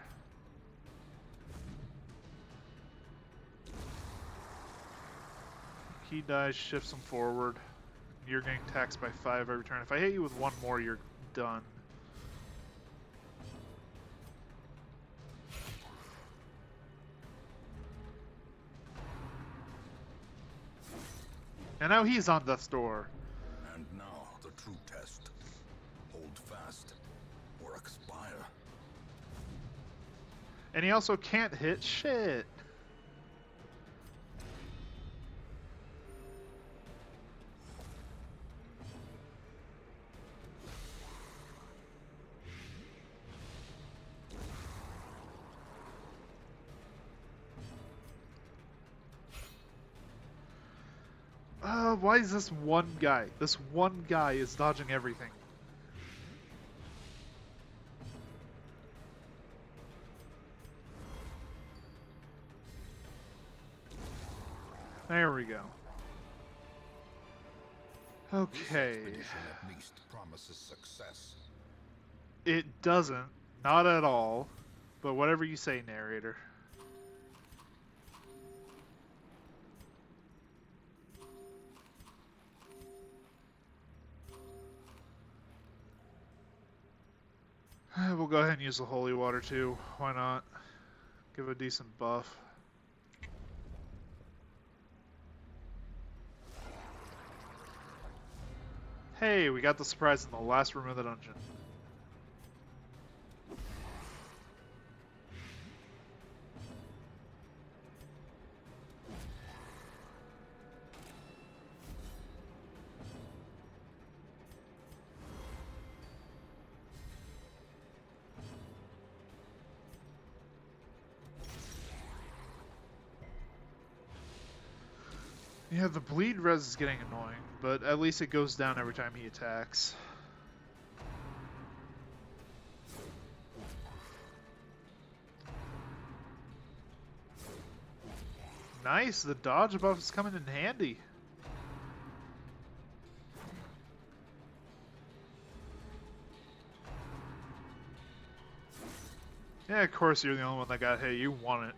He dies, shifts him forward. You're getting taxed by 5 every turn. If I hit you with 1 more, you're done. And now he's on Death's Door. And now the true test. Hold fast or expire. And he also can't hit shit. Why is this one guy? This one guy is dodging everything. There we go. Okay. This expedition at least promises success. It doesn't. Not at all. But whatever you say, narrator. We'll go ahead and use the holy water too. Why not? Give a decent buff. Hey, we got the surprise in the last room of the dungeon. Yeah, the bleed res is getting annoying, but at least it goes down every time he attacks. Nice, the dodge buff is coming in handy. Yeah, of course you're the only one that got hit. You want it.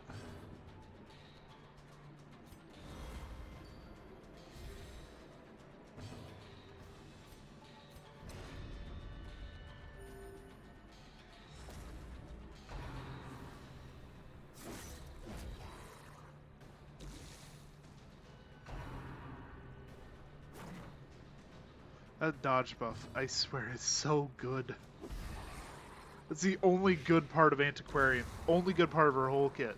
That dodge buff, I swear, is so good. It's the only good part of Antiquarian. Only good part of her whole kit.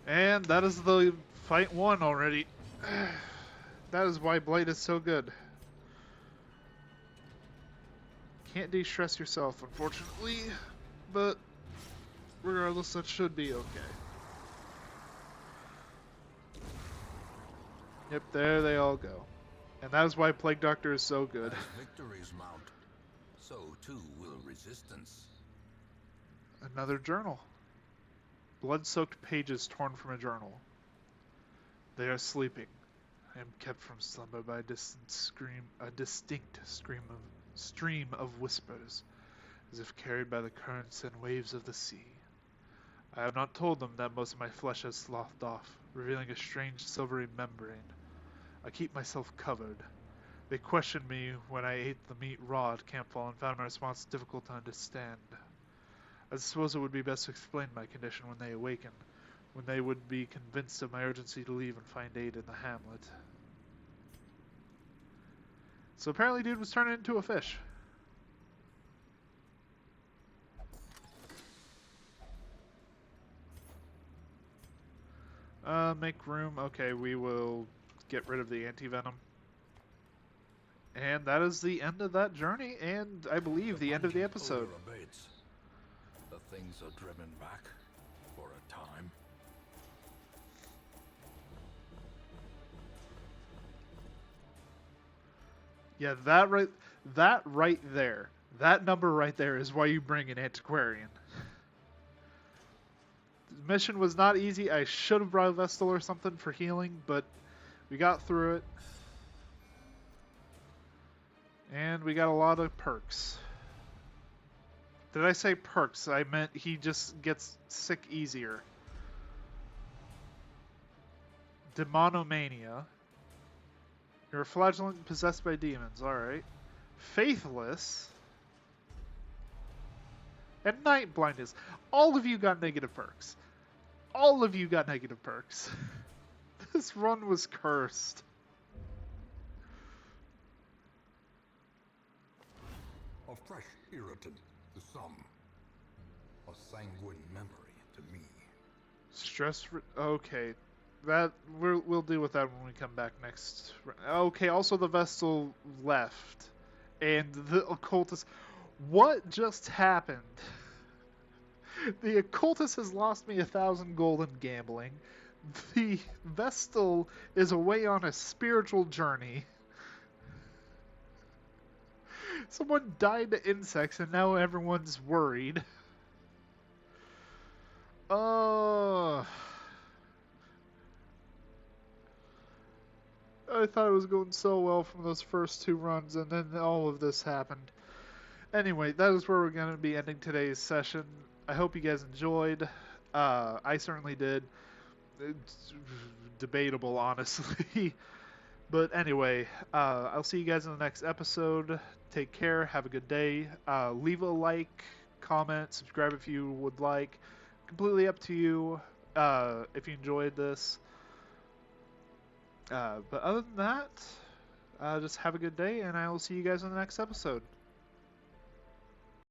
And that is the fight won already. That is why Blight is so good. Can't de-stress yourself, unfortunately, but regardless, that should be okay. Yep, there they all go. And that is why Plague Doctor is so good. As victories mount, so too will resistance. Another journal. Blood-soaked pages torn from a journal. They are sleeping. I am kept from slumber by a distinct stream of whispers, as if carried by the currents and waves of the sea. I have not told them that most of my flesh has slothed off, revealing a strange silvery membrane. I keep myself covered. They questioned me when I ate the meat raw at Campfall and found my response difficult to understand. I suppose it would be best to explain my condition when they awaken, when they would be convinced of my urgency to leave and find aid in the hamlet. So apparently dude was turning into a fish. Make room. Okay, we will get rid of the anti-venom. And that is the end of that journey, and I believe the end of the episode. Abates. The things are driven back for a time. Yeah, that right there, that number right there is why you bring an antiquarian. The mission was not easy. I should have brought a Vestal or something for healing, but we got through it. And we got a lot of perks. Did I say perks? I meant he just gets sick easier. Demonomania. You're a flagellant possessed by demons. Alright. Faithless. And night blindness. All of you got negative perks. All of you got negative perks. This run was cursed. A fresh irritant to some. A sanguine memory to me. Stress. Okay. That we'll deal with that when we come back next. Okay. Also, the Vestal left, and the occultist. What just happened? The occultist has lost me 1,000 gold in gambling. The Vestal is away on a spiritual journey. Someone died to insects, and now everyone's worried. I thought it was going so well from those first two runs, and then all of this happened. Anyway, that is where we're going to be ending today's session. I hope you guys enjoyed. I certainly did. It's debatable, honestly. But anyway, I'll see you guys in the next episode. Take care. Have a good day. Leave a like, comment, subscribe if you would like. Completely up to you if you enjoyed this. But other than that, just have a good day, and I will see you guys in the next episode.